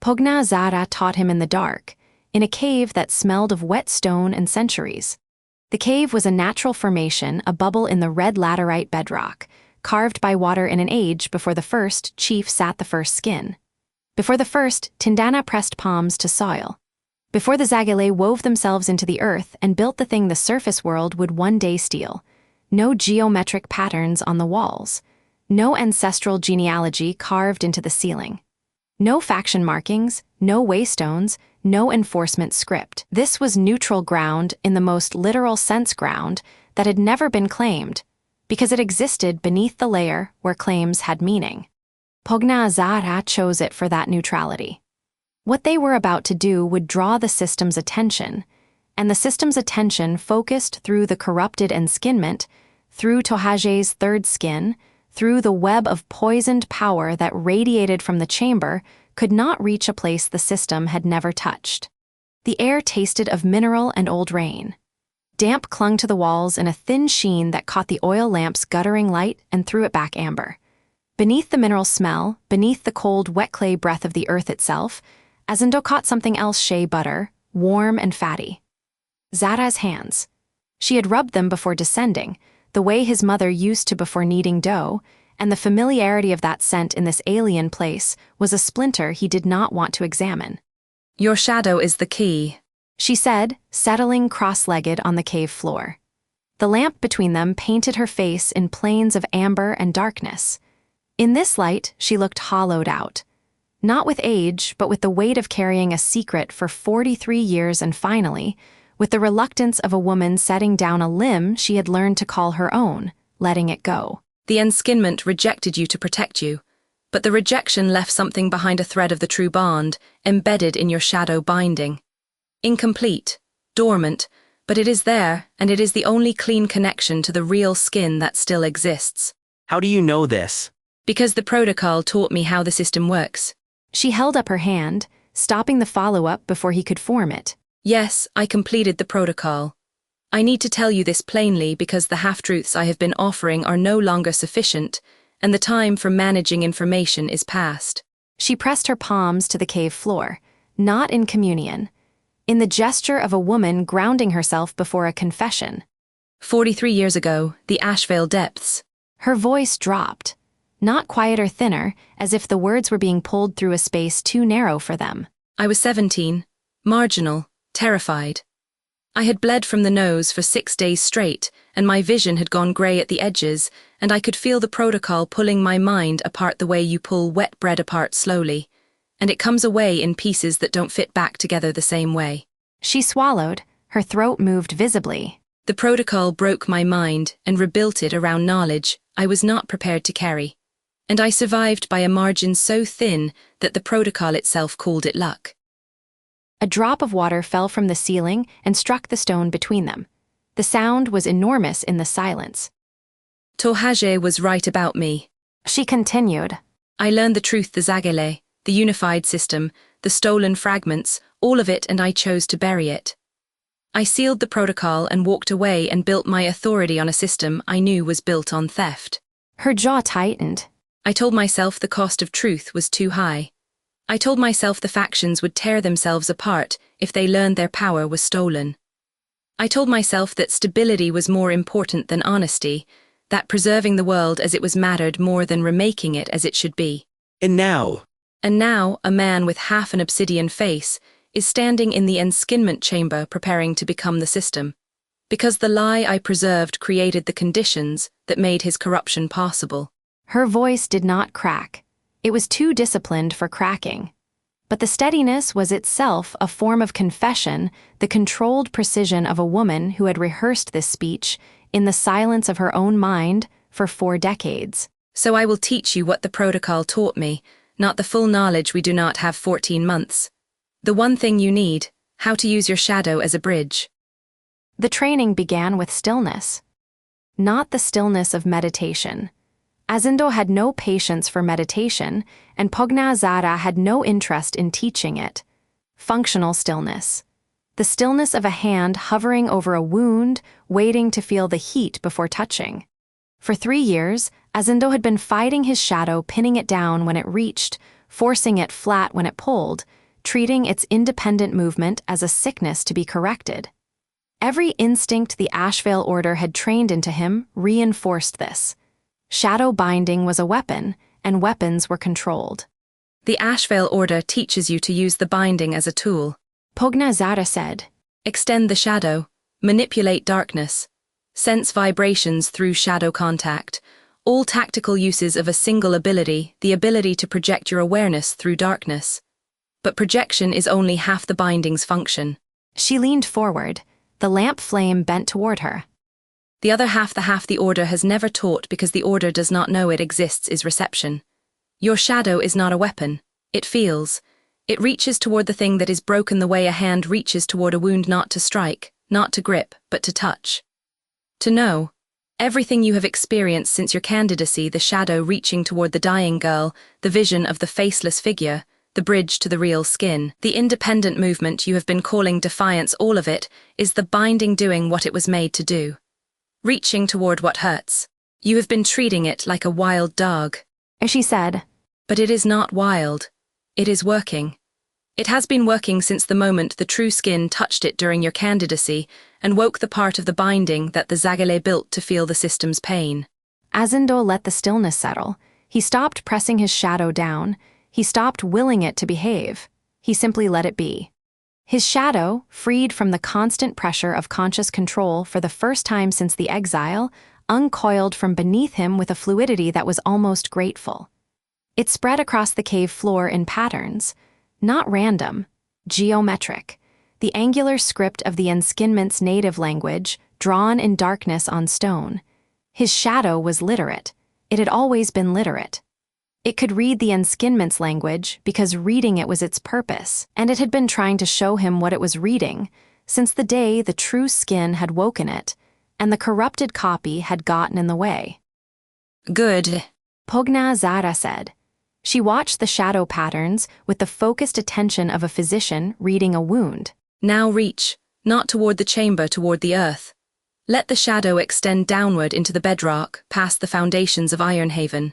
Pogna Zara taught him in the dark, in a cave that smelled of wet stone and centuries. The cave was a natural formation, a bubble in the red laterite bedrock, carved by water in an age before the first chief sat the first skin. Before the first, Tindana pressed palms to soil. Before the Zagale wove themselves into the earth and built the thing the surface world would one day steal. No geometric patterns on the walls. No ancestral genealogy carved into the ceiling. No faction markings, no waystones, no enforcement script. This was neutral ground in the most literal sense ground that had never been claimed, because it existed beneath the layer where claims had meaning. Pogna Zara chose it for that neutrality. What they were about to do would draw the system's attention, and the system's attention focused through the corrupted Enskinment, through Tohaje's third skin, through the web of poisoned power that radiated from the chamber, could not reach a place the system had never touched. The air tasted of mineral and old rain. Damp clung to the walls in a thin sheen that caught the oil lamp's guttering light and threw it back amber. Beneath the mineral smell, beneath the cold, wet clay breath of the earth itself, Azindo caught something else shea butter, warm and fatty. Zara's hands. She had rubbed them before descending, the way his mother used to before kneading dough, and the familiarity of that scent in this alien place was a splinter he did not want to examine. "Your shadow is the key," she said, settling cross-legged on the cave floor. The lamp between them painted her face in planes of amber and darkness. In this light, she looked hollowed out. Not with age, but with the weight of carrying a secret for 43 years and finally, with the reluctance of a woman setting down a limb she had learned to call her own, letting it go. "The Enskinment rejected you to protect you, but the rejection left something behind a thread of the true bond, embedded in your shadow binding. Incomplete, dormant, but it is there, and it is the only clean connection to the real skin that still exists." How do you know this? "Because the protocol taught me how the system works." She held up her hand, stopping the follow-up before he could form it. "Yes, I completed the protocol. I need to tell you this plainly because the half-truths I have been offering are no longer sufficient, and the time for managing information is past." She pressed her palms to the cave floor, not in communion, in the gesture of a woman grounding herself before a confession. 43 years ago, the Ashvale depths. Her voice dropped, not quiet or thinner, as if the words were being pulled through a space too narrow for them. I was 17, marginal, terrified. I had bled from the nose for 6 days straight, and my vision had gone grey at the edges, and I could feel the protocol pulling my mind apart the way you pull wet bread apart slowly, and it comes away in pieces that don't fit back together the same way. She swallowed, her throat moved visibly. The protocol broke my mind and rebuilt it around knowledge I was not prepared to carry, and I survived by a margin so thin that the protocol itself called it luck. A drop of water fell from the ceiling and struck the stone between them. The sound was enormous in the silence. Tohaje was right about me. She continued. I learned the truth, the Zagale, the unified system, the stolen fragments, all of it, and I chose to bury it. I sealed the protocol and walked away and built my authority on a system I knew was built on theft. Her jaw tightened. I told myself the cost of truth was too high. I told myself the factions would tear themselves apart if they learned their power was stolen. I told myself that stability was more important than honesty, that preserving the world as it was mattered more than remaking it as it should be. And now, a man with half an obsidian face is standing in the Enskinment chamber preparing to become the system, because the lie I preserved created the conditions that made his corruption possible. Her voice did not crack. It was too disciplined for cracking. But the steadiness was itself a form of confession, the controlled precision of a woman who had rehearsed this speech in the silence of her own mind for 4 decades. So I will teach you what the protocol taught me, not the full knowledge we do not have 14 months. The one thing you need, how to use your shadow as a bridge. The training began with stillness. Not the stillness of meditation. Azindo had no patience for meditation, and Pogna Zara had no interest in teaching it. Functional stillness. The stillness of a hand hovering over a wound, waiting to feel the heat before touching. For 3 years, Azindo had been fighting his shadow, pinning it down when it reached, forcing it flat when it pulled, treating its independent movement as a sickness to be corrected. Every instinct the Ashvale Order had trained into him reinforced this. Shadow binding was a weapon, and weapons were controlled. The Ashvale Order teaches you to use the binding as a tool. Pugna Zara said. Extend the shadow, manipulate darkness, sense vibrations through shadow contact, all tactical uses of a single ability, the ability to project your awareness through darkness. But projection is only half the binding's function. She leaned forward, the lamp flame bent toward her. The other half the Order has never taught because the Order does not know it exists is reception. Your shadow is not a weapon. It feels. It reaches toward the thing that is broken the way a hand reaches toward a wound, not to strike, not to grip, but to touch. To know. Everything you have experienced since your candidacy, the shadow reaching toward the dying girl, the vision of the faceless figure, the bridge to the real skin, the independent movement you have been calling defiance, all of it, is the binding doing what it was made to do. Reaching toward what hurts. You have been treating it like a wild dog. As she said. But it is not wild. It is working. It has been working since the moment the true skin touched it during your candidacy and woke the part of the binding that the Zagale built to feel the system's pain. Azindol let the stillness settle. He stopped pressing his shadow down. He stopped willing it to behave. He simply let it be. His shadow, freed from the constant pressure of conscious control for the first time since the exile, uncoiled from beneath him with a fluidity that was almost grateful. It spread across the cave floor in patterns, not random, geometric, the angular script of the Enskinment's native language, drawn in darkness on stone. His shadow was literate. It had always been literate. It could read the Enskinment's language because reading it was its purpose, and it had been trying to show him what it was reading since the day the true skin had woken it, and the corrupted copy had gotten in the way. Good, Pugna Zara said. She watched the shadow patterns with the focused attention of a physician reading a wound. Now reach, not toward the chamber, toward the earth. Let the shadow extend downward into the bedrock, past the foundations of Ironhaven.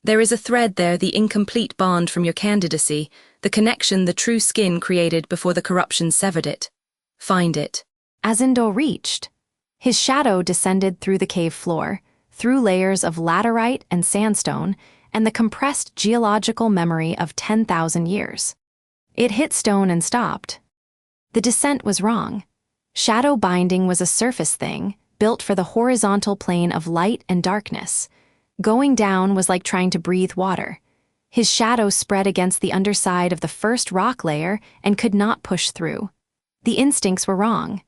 There is a thread there, the incomplete bond from your candidacy, the connection the true skin created before the corruption severed it. Find it. Azindol reached. His shadow descended through the cave floor, through layers of laterite and sandstone, and the compressed geological memory of 10,000 years. It hit stone and stopped. The descent was wrong. Shadow binding was a surface thing, built for the horizontal plane of light and darkness. Going down was like trying to breathe water. His shadow spread against the underside of the first rock layer and could not push through. The instincts were wrong.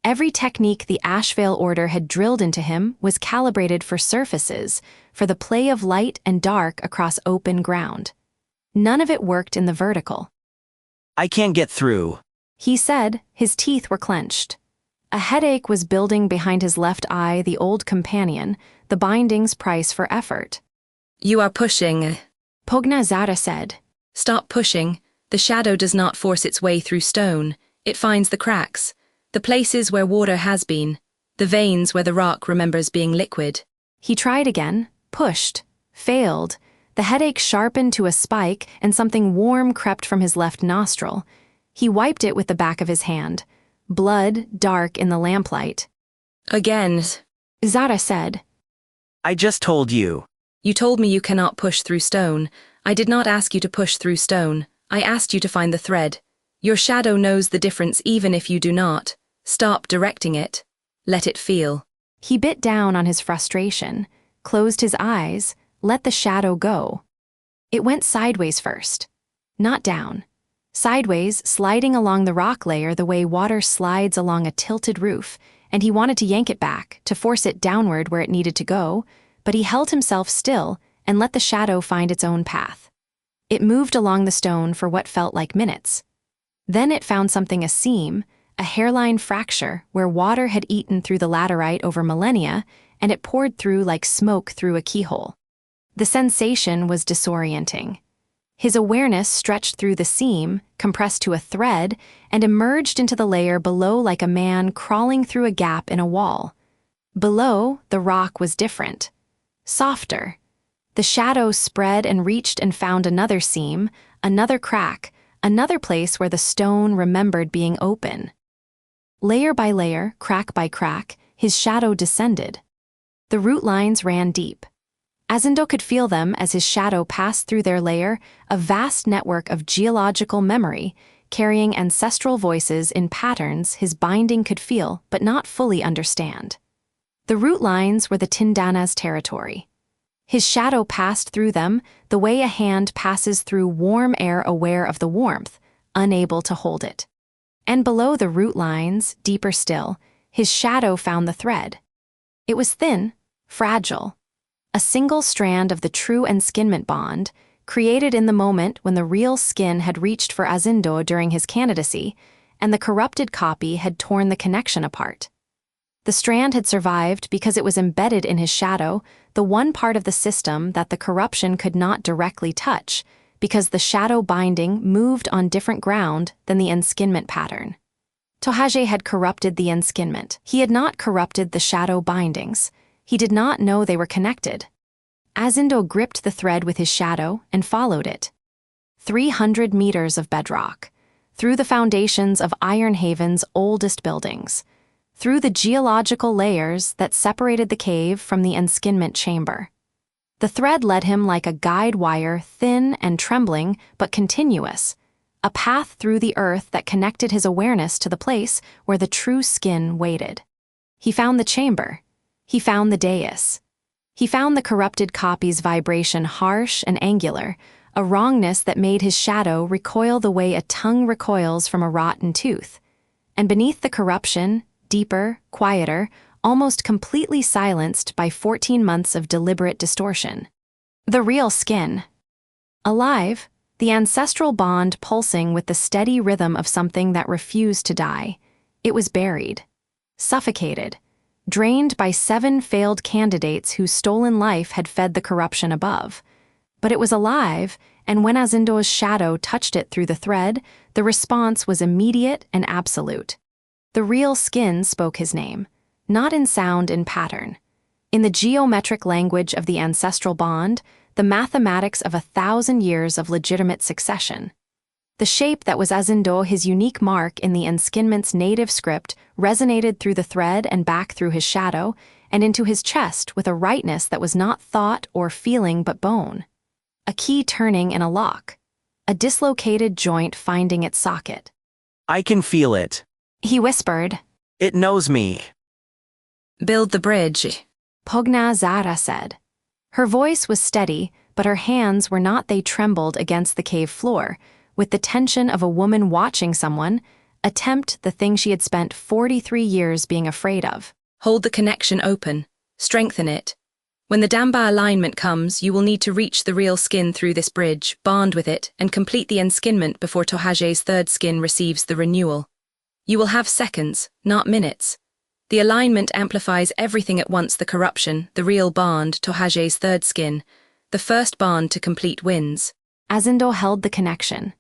Every technique the Ashvale Order had drilled into him was calibrated for surfaces, for the play of light and dark across open ground. None of it worked in the vertical. I can't get through. He said, his teeth were clenched. A headache was building behind his left eye, the old companion, the binding's price for effort. You are pushing. Pugna Zara said. Stop pushing. The shadow does not force its way through stone. It finds the cracks, the places where water has been, the veins where the rock remembers being liquid. He tried again, pushed, failed. The headache sharpened to a spike and something warm crept from his left nostril. He wiped it with the back of his hand. Blood dark in the lamplight. Again. Zara said. I just told you. You told me you cannot push through stone. I did not ask you to push through stone. I asked you to find the thread. Your shadow knows the difference even if you do not. Stop directing it. Let it feel. He bit down on his frustration, closed his eyes, let the shadow go. It went sideways first, not down. Sideways, sliding along the rock layer the way water slides along a tilted roof, and he wanted to yank it back, to force it downward where it needed to go, but he held himself still and let the shadow find its own path. It moved along the stone for what felt like minutes. Then it found something, a seam, a hairline fracture where water had eaten through the laterite over millennia, and it poured through like smoke through a keyhole. The sensation was disorienting. His awareness stretched through the seam, compressed to a thread, and emerged into the layer below like a man crawling through a gap in a wall. Below, the rock was different. Softer. The shadow spread and reached and found another seam, another crack, another place where the stone remembered being open. Layer by layer, crack by crack, his shadow descended. The root lines ran deep. Azindo could feel them as his shadow passed through their layer, a vast network of geological memory, carrying ancestral voices in patterns his binding could feel but not fully understand. The root lines were the Tindana's territory. His shadow passed through them the way a hand passes through warm air, aware of the warmth, unable to hold it. And below the root lines, deeper still, his shadow found the thread. It was thin, fragile, a single strand of the true Enskinment bond, created in the moment when the real skin had reached for Azindo during his candidacy, and the corrupted copy had torn the connection apart. The strand had survived because it was embedded in his shadow, the one part of the system that the corruption could not directly touch, because the shadow binding moved on different ground than the Enskinment pattern. Tohage had corrupted the Enskinment. He had not corrupted the shadow bindings. He did not know they were connected. Azindo gripped the thread with his shadow and followed it. 300 meters of bedrock, through the foundations of Ironhaven's oldest buildings, through the geological layers that separated the cave from the Enskinment chamber. The thread led him like a guide wire, thin and trembling but continuous, a path through the earth that connected his awareness to the place where the true skin waited. He found the chamber. He found the dais. He found the corrupted copy's vibration harsh and angular, a wrongness that made his shadow recoil the way a tongue recoils from a rotten tooth. And beneath the corruption, deeper, quieter, almost completely silenced by 14 months of deliberate distortion. The real skin. Alive, the ancestral bond pulsing with the steady rhythm of something that refused to die. It was buried, suffocated, drained by 7 failed candidates whose stolen life had fed the corruption above. But it was alive, and when Azindo's shadow touched it through the thread, the response was immediate and absolute. The real skin spoke his name, not in sound, in pattern. In the geometric language of the ancestral bond, the mathematics of 1,000 years of legitimate succession. The shape that was Azindo, his unique mark in the Enskinment's native script, resonated through the thread and back through his shadow, and into his chest with a rightness that was not thought or feeling but bone. A key turning in a lock. A dislocated joint finding its socket. I can feel it. He whispered. It knows me. Build the bridge, Pogna Zara said. Her voice was steady, but her hands were not. They trembled against the cave floor, with the tension of a woman watching someone attempt the thing she had spent 43 years being afraid of. Hold the connection open, strengthen it. When the Damba alignment comes, you will need to reach the real skin through this bridge, bond with it, and complete the Enskinment before Tohage's third skin receives the renewal. You will have seconds, not minutes. The alignment amplifies everything at once: the corruption, the real bond, Tohage's third skin. The first bond to complete wins. Azindo held the connection.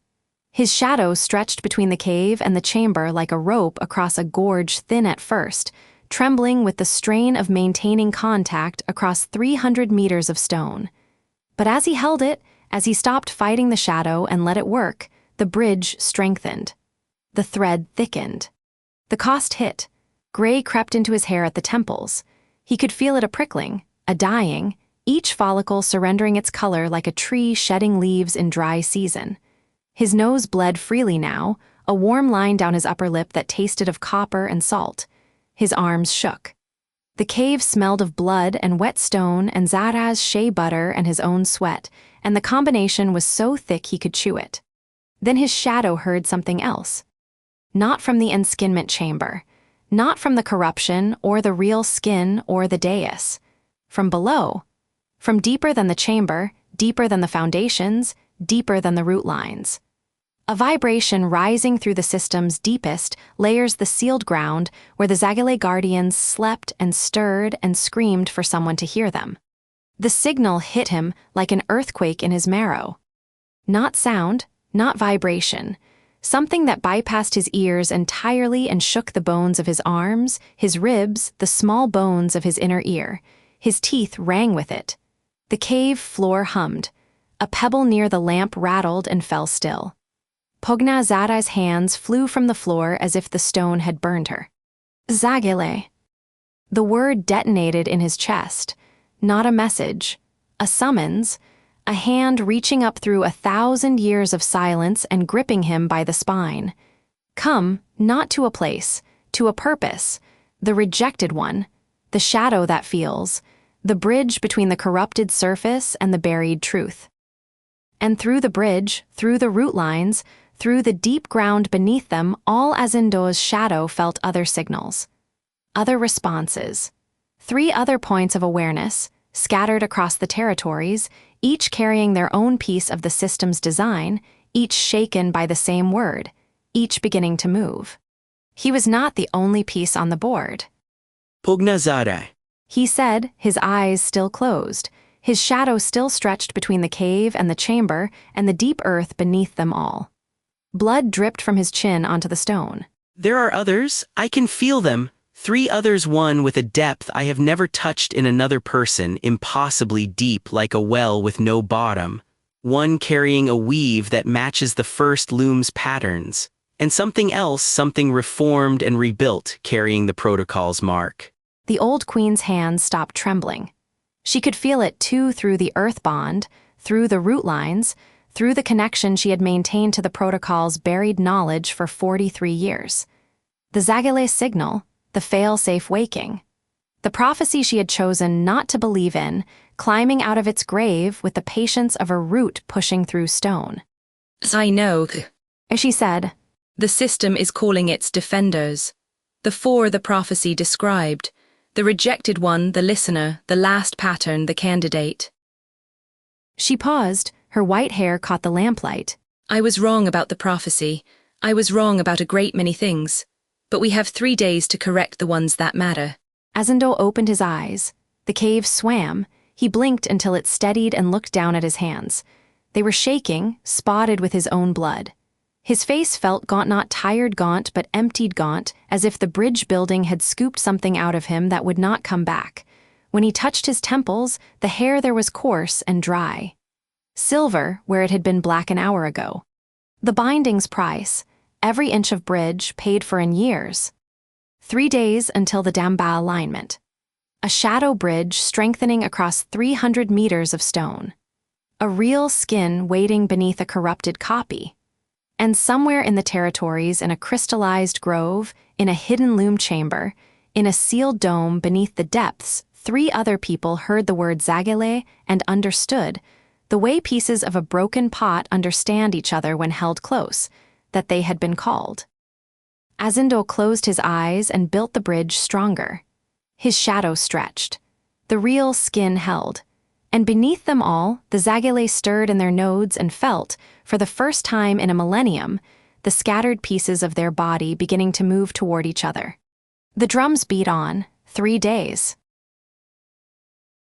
His shadow stretched between the cave and the chamber like a rope across a gorge, thin at first, trembling with the strain of maintaining contact across 300 meters of stone. But as he held it, as he stopped fighting the shadow and let it work, the bridge strengthened. The thread thickened. The cost hit. Gray crept into his hair at the temples. He could feel it, a prickling, a dying, each follicle surrendering its color like a tree shedding leaves in dry season. His nose bled freely now, a warm line down his upper lip that tasted of copper and salt. His arms shook. The cave smelled of blood and wet stone and Zara's shea butter and his own sweat, and the combination was so thick he could chew it. Then his shadow heard something else. Not from the Enskinment chamber. Not from the corruption or the real skin or the dais. From below. From deeper than the chamber, deeper than the foundations, deeper than the root lines. A vibration rising through the system's deepest layers, the sealed ground where the Zagale guardians slept and stirred and screamed for someone to hear them. The signal hit him like an earthquake in his marrow. Not sound, not vibration. Something that bypassed his ears entirely and shook the bones of his arms, his ribs, the small bones of his inner ear. His teeth rang with it. The cave floor hummed. A pebble near the lamp rattled and fell still. Pognazada's hands flew from the floor as if the stone had burned her. Zagile. The word detonated in his chest. Not a message, a summons, a hand reaching up through 1,000 years of silence and gripping him by the spine. Come, not to a place, to a purpose, the rejected one, the shadow that feels, the bridge between the corrupted surface and the buried truth. And through the bridge, through the root lines, through the deep ground beneath them, all Azindo's shadow felt other signals. Other responses. 3 other points of awareness, scattered across the territories, each carrying their own piece of the system's design, each shaken by the same word, each beginning to move. He was not the only piece on the board. Pognazada. He said, his eyes still closed, his shadow still stretched between the cave and the chamber and the deep earth beneath them all. Blood dripped from his chin onto the stone. There are others, I can feel them. 3 others, one with a depth I have never touched in another person, impossibly deep like a well with no bottom. One carrying a weave that matches the first loom's patterns, and something else, something reformed and rebuilt, carrying the protocol's mark. The old queen's hands stopped trembling. She could feel it too through the earth bond, through the root lines, through the connection she had maintained to the protocol's buried knowledge for 43 years. The Zagale signal, the fail-safe waking. The prophecy she had chosen not to believe in, climbing out of its grave with the patience of a root pushing through stone. As I know, As she said, the system is calling its defenders. The 4 the prophecy described. The rejected one, the listener, the last pattern, the candidate. She paused, her white hair caught the lamplight. I was wrong about the prophecy. I was wrong about a great many things. But we have 3 days to correct the ones that matter. Azindo opened his eyes. The cave swam. He blinked until it steadied and looked down at his hands. They were shaking, spotted with his own blood. His face felt gaunt, not tired gaunt, but emptied gaunt, as if the bridge building had scooped something out of him that would not come back. When he touched his temples, the hair there was coarse and dry. Silver, where it had been black an hour ago. The binding's price, every inch of bridge paid for in years. 3 days until the Damba alignment. A shadow bridge strengthening across 300 meters of stone. A real skin waiting beneath a corrupted copy. And somewhere in the territories, in a crystallized grove, in a hidden loom chamber, in a sealed dome beneath the depths, 3 other people heard the word Zagale and understood, the way pieces of a broken pot understand each other when held close, that they had been called. Azindo closed his eyes and built the bridge stronger. His shadow stretched. The real skin held. And beneath them all, the Zagale stirred in their nodes and felt, for the first time in a millennium, the scattered pieces of their body beginning to move toward each other. The drums beat on, 3 days.